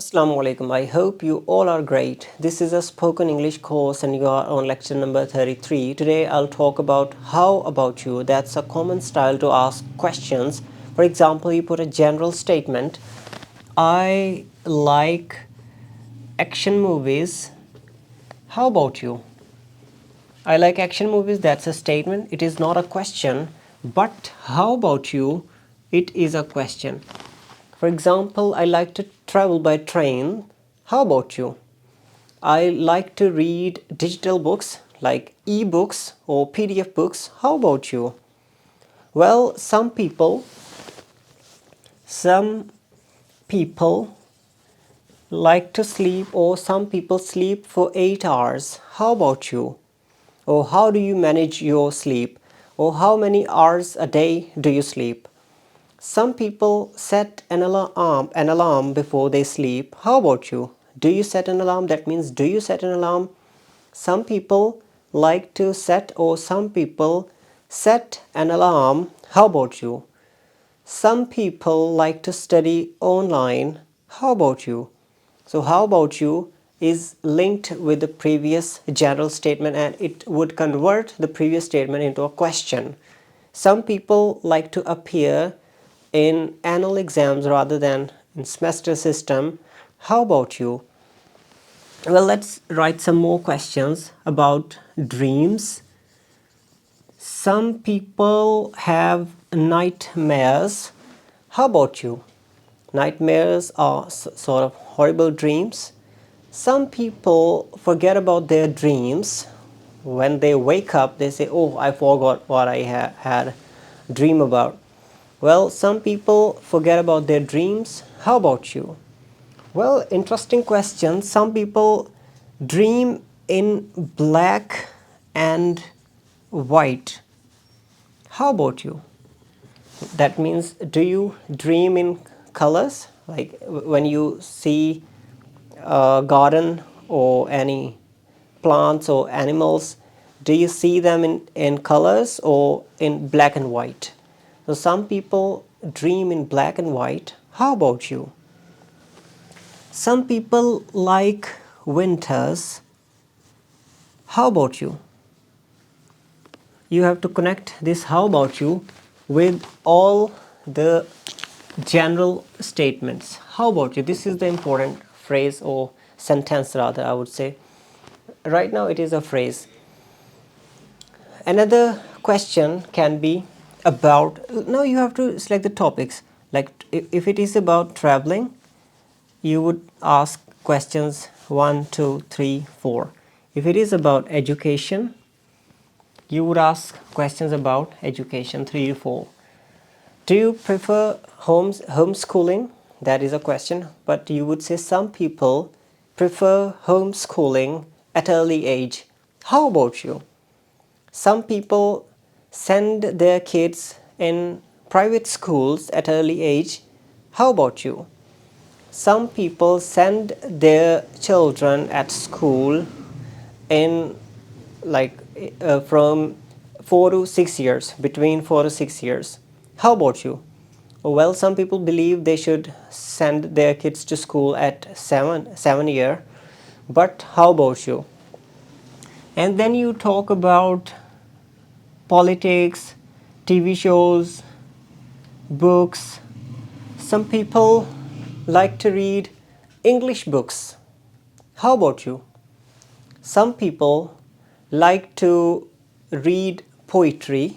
Assalamu alaikum. I hope you all are great. This is a spoken English course and you are on lecture number 33. Today I'll talk about how about you. That's a common style to ask questions. For example, you put a general statement. I like action movies. How about you? I like action movies. That's a statement. It is not a question. But how about you? It is a question. For example, I like to travel by train. How about you? I like to read digital books like e-books or PDF books. How about you? Well, some people like to sleep, or some people sleep for 8 hours. How about you? Or how do you manage your sleep? Or how many hours a day do you sleep? Some people set an alarm before they sleep. How about you? Do you set an alarm? That means, do you set an alarm? Some people like to set, or some people set an alarm. How about you? Some people like to study online. How about you? So, how about you is linked with the previous general statement, and it would convert the previous statement into a question. Some people like to appear in annual exams rather than in semester system. How about you? Well, let's write some more questions about dreams. Some people have nightmares. How about you? Nightmares are sort of horrible dreams. Some people forget about their dreams. When they wake up, they say, "Oh, I forgot what I had a dream about." Well, some people forget about their dreams. How about you? Well, interesting question. Some people dream in black and white. How about you? That means, do you dream in colors? Like when you see a garden or any plants or animals, do you see them in colors or in black and white? So some people dream in black and white. How about you? Some people like winters. How about you? You have to connect this how about you with all the general statements. How about you? This is the important phrase, or sentence rather, I would say. Right now it is a phrase. Another question can be about, now you have to select the topics. Like if it is about traveling, you would ask questions 1, 2, 3, 4. If it is about education, you would ask questions about education 3 to 4. Do you prefer homeschooling? That is a question, but you would say some people prefer homeschooling at early age. How about you? Some people send their kids in private schools at early age. How about you? Some people send their children at school in like from 4 to 6 years, between 4 to 6 years. How about you? Well, some people believe they should send their kids to school at 7 year. But how about you? And then you talk about politics, TV shows, books. Some people like to read English books. How about you? Some people like to read poetry.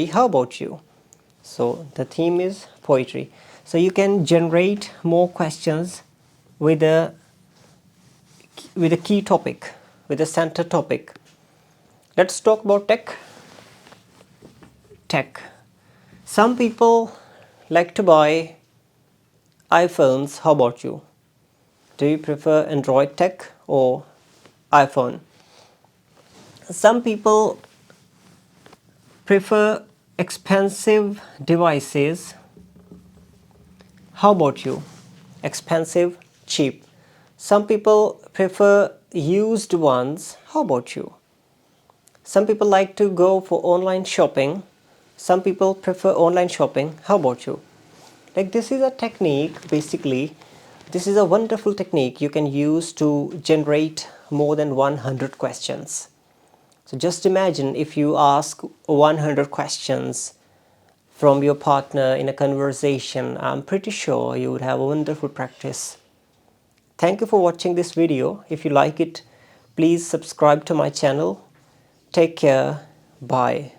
How about you? So the theme is poetry. So you can generate more questions with a key topic, with a center topic. Let's talk about tech. Some people like to buy iPhones. How about you? Do you prefer Android tech or iPhone? Some people prefer expensive devices. How about you? Expensive, cheap. Some people prefer used ones. How about you? Some people like to go for online shopping. Some people prefer online shopping. How about you? Like, this is a technique basically This is a wonderful technique you can use to generate more than 100 questions. So just imagine if you ask 100 questions from your partner in a conversation. I'm pretty sure you would have a wonderful practice. Thank you for watching this video. If you like it, please subscribe to my channel. Take care. Bye.